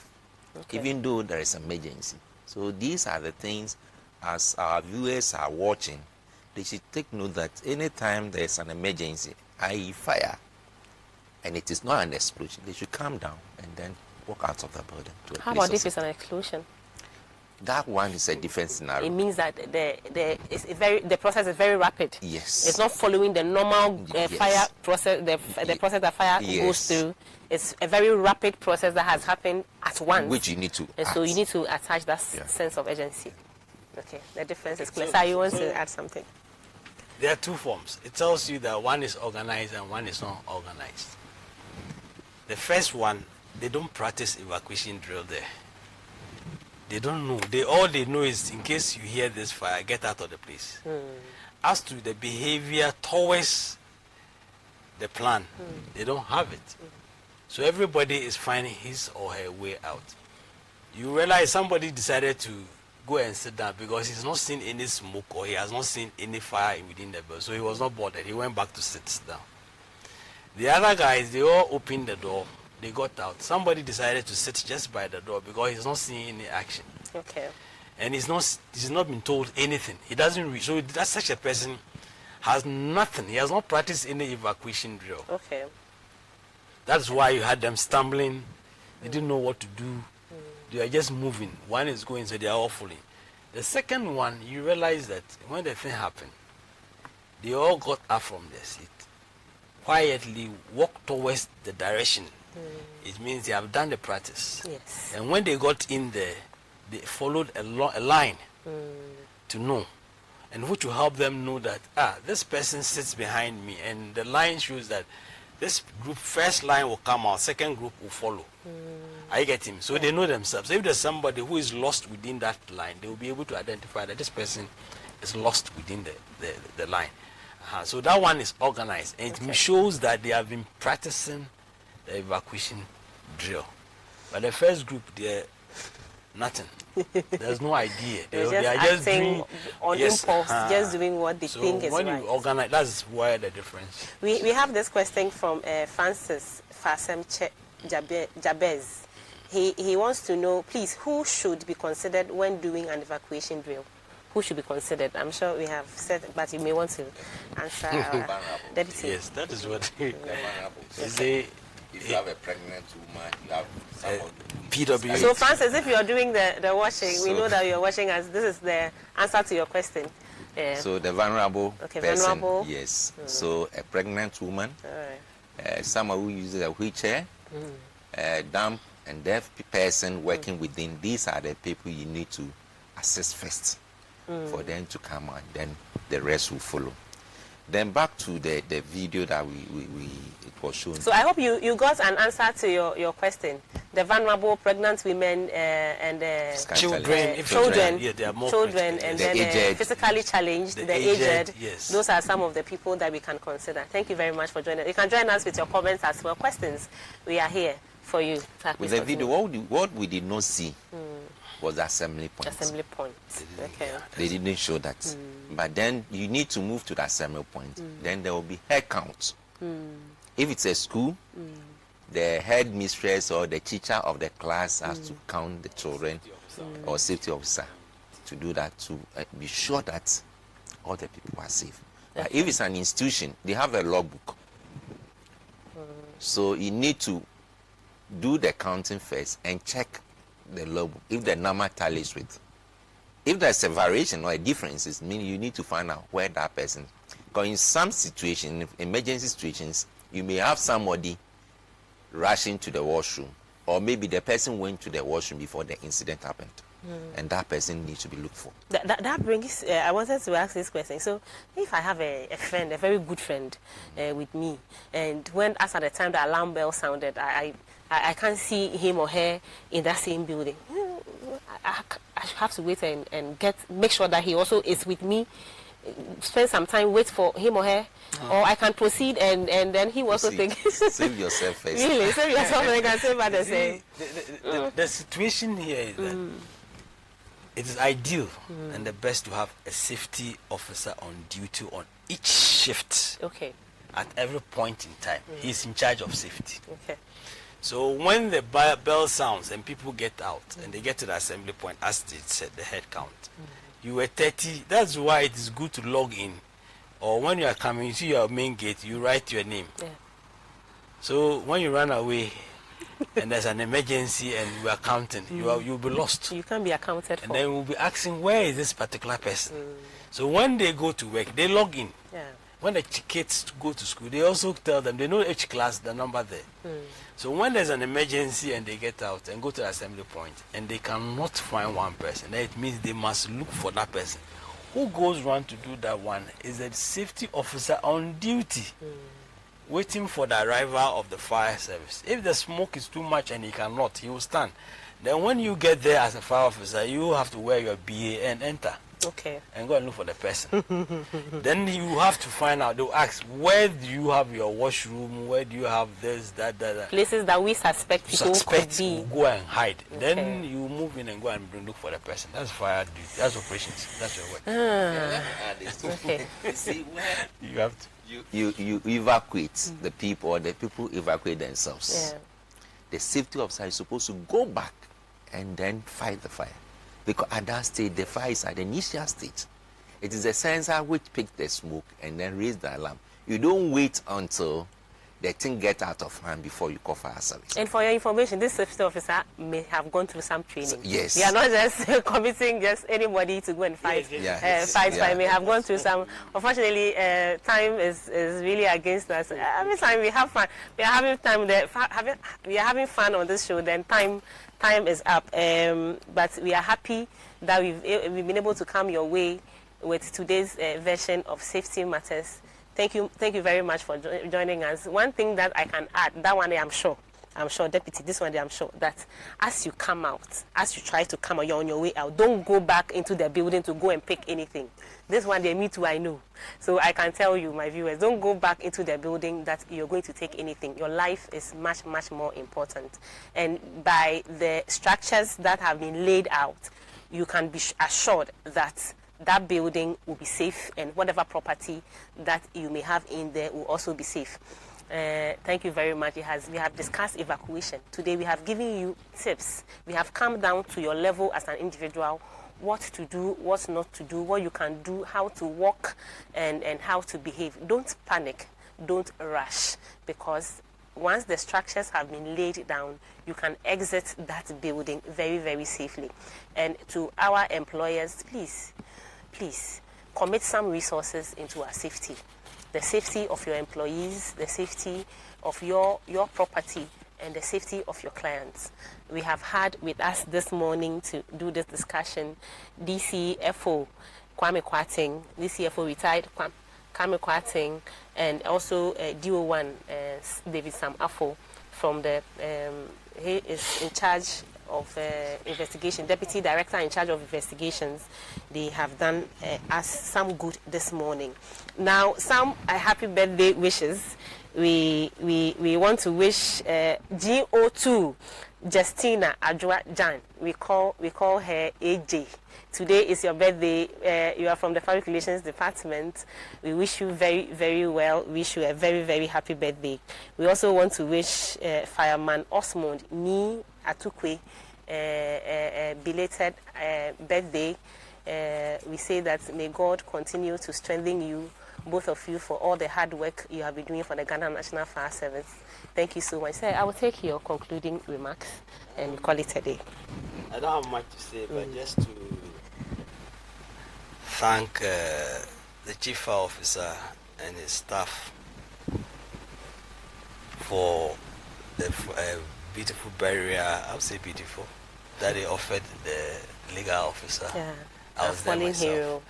even though there is emergency. So these are the things, as our viewers are watching, they should take note that anytime there is an emergency, i.e. fire, and it is not an explosion, they should calm down and then walk out of the building. How about if it's an explosion? That one is a different scenario. It means that the process is very rapid. Yes. It's not following the normal Yes. fire process, the process that fire Yes. goes through. It's a very rapid process that has happened at once. Which you need to And act. so you need to attach that sense of urgency. Okay, the difference is clear. So you want to add something? There are two forms. It tells you that one is organized and one is not organized. The first one, they don't practice evacuation drill there. They don't know. All they know is, in case you hear this fire, get out of the place. As to the behavior towards the plan, they don't have it. So everybody is finding his or her way out. You realize somebody decided to go and sit down because he's not seen any smoke or he has not seen any fire within the building. So he was not bothered. He went back to sit down. The other guys, they all opened the door. They got out. Somebody decided to sit just by the door because he's not seeing any action. Okay. And he's not been told anything. He doesn't read. So that such a person has nothing. He has not practiced any evacuation drill. Okay. That's why you had them stumbling. They didn't know what to do. They are just moving. One is going, so they are all falling. The second one, you realize that when the thing happened, they all got up from their seat, quietly walked towards the direction. It means they have done the practice. Yes. And when they got in there, they followed a line to know, and which will help them know that, this person sits behind me, and the line shows that this group, first line will come out, second group will follow. I get him. So they know themselves. So if there's somebody who is lost within that line, they will be able to identify that this person is lost within the line. So that one is organized, and it shows that they have been practicing the evacuation drill. But the first group, they're nothing. There's no idea. They are just doing on impulse, just doing what they think is right. So when you organize, that's where the difference. We have this question from Francis Fasemche Jabez. He wants to know, please, who should be considered when doing an evacuation drill? Who should be considered? I'm sure we have said, but you may want to answer our deputy. Yes, that is what If you have a pregnant woman, you have someone PW. So Francis, if you are doing the washing, we know that you are washing us. This is the answer to your question. So the vulnerable person, vulnerable. yes. So a pregnant woman, someone who uses a wheelchair, a dumb and deaf person working within. These are the people you need to assist first for them to come, and then the rest will follow. Then back to the video that it was shown. So I hope you got an answer to your question. The vulnerable, pregnant women, and children, yeah, they are more children, and the then aged, physically challenged, the aged. Yes. Those are some of the people that we can consider. Thank you very much for joining. You can join us with your comments as well, questions. We are here for you. With the video, what we did not see was the assembly point. Assembly point. Okay. They didn't show that. But then you need to move to the assembly point. Then there will be head count. If it's a school, the head mistress or the teacher of the class has to count the children or safety officer to do that, to be sure that all the people are safe. Okay. But if it's an institution, they have a logbook. So you need to do the counting first and check the logbook if the number tallies with. If there's a variation or a difference, it means you need to find out where that person. Because in some situations, emergency situations, you may have somebody rushing to the washroom, or maybe the person went to the washroom before the incident happened, and that person needs to be looked for. That brings. I wanted to ask this question. So, if I have a friend, a very good friend, with me, and when as at the time the alarm bell sounded, I can't see him or her in that same building. I have to wait and make sure that he also is with me, spend some time, wait for him or her, or I can proceed and then he will also think. Save yourself first. Really, save yourself and can save others. The situation here is that it is ideal and the best to have a safety officer on duty on each shift. Okay. At every point in time. He's in charge of safety. Okay. So when the bell sounds and people get out and they get to the assembly point, as they said, the head count, you were 30. That's why it is good to log in. Or when you are coming, you see your main gate, you write your name. Yeah. So when you run away and there's an emergency and we are counting, you'll be lost. You can't be accounted for. And then we'll be asking, where is this particular person? So when they go to work, they log in. Yeah. When the kids go to school, they also tell them, they know each class, the number there. So when there's an emergency and they get out and go to the assembly point and they cannot find one person, then it means they must look for that person. Who goes around to do that one is a safety officer on duty, waiting for the arrival of the fire service. If the smoke is too much and he cannot, he will stand. Then when you get there as a fire officer, you have to wear your BA and enter. Okay. And go and look for the person. Then you have to find out. They'll ask, where do you have your washroom? Where do you have this, that? Places that we suspect people could be. Go and hide. Okay. Then you move in and go and look for the person. That's fire duty. That's operations. That's your work. Okay. See where You have to. you evacuate the people, or the people evacuate themselves. Yeah. The safety officer is supposed to go back and then fight the fire. Because at that stage, the fire is at the initial stage. It is the sensor which picks the smoke and then raise the alarm. You don't wait until the thing gets out of hand before you call fire service. And for your information, this safety officer may have gone through some training. So, yes. They are not just committing just anybody to go and fight. Fight fire. May have gone through some. Unfortunately, time is really against us. Every time we have fun, we are having time. We are having fun on this show. Then time is up. But we are happy that we've been able to come your way with today's version of Safety Matters. Thank you very much for joining us. One thing that I can add, that one I'm sure, Deputy, this one I'm sure, that as you come out, as you try to come out, you're on your way out, don't go back into the building to go and pick anything. This one, me too, I know. So I can tell you, my viewers, don't go back into the building that you're going to take anything. Your life is much, much more important. And by the structures that have been laid out, you can be assured that that building will be safe, and whatever property that you may have in there will also be safe. Thank you very much. We have discussed evacuation. Today we have given you tips. We have come down to your level as an individual, what to do, what not to do, what you can do, how to walk, and how to behave. Don't panic. Don't rush, because once the structures have been laid down, you can exit that building very, very safely. And to our employers, please commit some resources into our safety. The safety of your employees, the safety of your property, and the safety of your clients. We have had with us this morning to do this discussion DCFO Kwame Kwating, DCFO retired Kwame Kwating, and also DO1 David Sam Afo from the he is in charge of investigation, Deputy Director in charge of investigations. They have done us some good this morning. Now, some happy birthday wishes. We want to wish GO2 Justina Adwa Jan. We call her AJ. Today is your birthday. You are from the Public Relations Department. We wish you very, very well. Wish you a very, very happy birthday. We also want to wish Fireman Osmond Ni Atukwe belated birthday. We say that may God continue to strengthen you, both of you, for all the hard work you have been doing for the Ghana National Fire Service. Thank you so much. Sir, I will take your concluding remarks and call it a day. I don't have much to say, but just to thank the Chief Fire Officer and his staff for the beautiful burial. I would say beautiful, that they offered the legal officer. Yeah, I was there myself. Hero.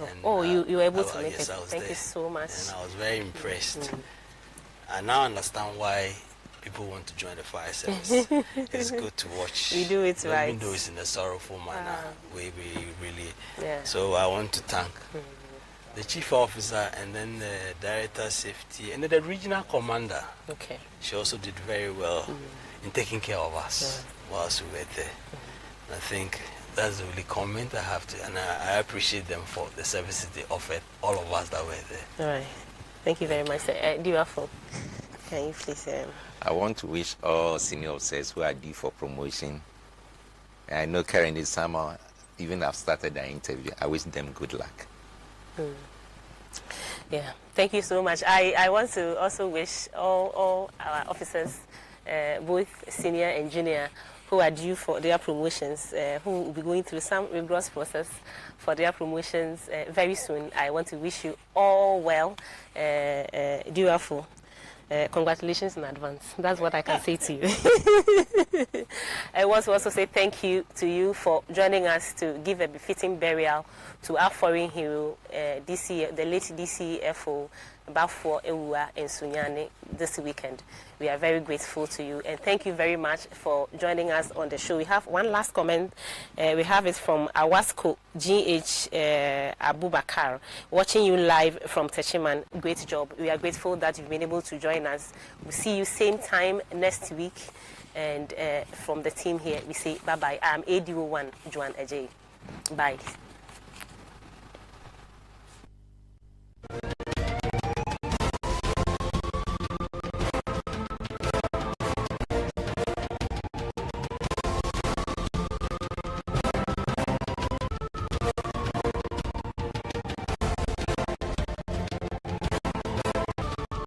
And, you were able to make yes, it. Thank you so much. And I was very impressed. I now understand why people want to join the fire service. It's good to watch. We do it right. Even though it's in a sorrowful manner, we really. Yeah. So I want to thank the chief officer and then the director of safety and then the regional commander. Okay. She also did very well in taking care of us whilst we were there. I think that's the only comment I have to, and I appreciate them for the services they offered all of us that were there. All right. Thank you very much, sir. Duafo, can you please? I want to wish all senior officers who are due for promotion. I know Karen this summer, even have started their interview. I wish them good luck. Yeah, thank you so much. I want to also wish all our officers, both senior and junior, who are due for their promotions, who will be going through some rigorous process for their promotions very soon. I want to wish you all well, Duafo. Congratulations in advance. That's what I can say to you. I want to also say thank you to you for joining us to give a befitting burial to our foreign hero, the late DCFO, Bafo Ewua and Sunyane, this weekend. We are very grateful to you, and thank you very much for joining us on the show. We have one last comment. We have it from Awasco GH Abubakar, watching you live from Techiman. Great job. We are grateful that you've been able to join us. We'll see you same time next week. And from the team here, we say bye-bye. I'm ADO1 Joan Ajay. Bye.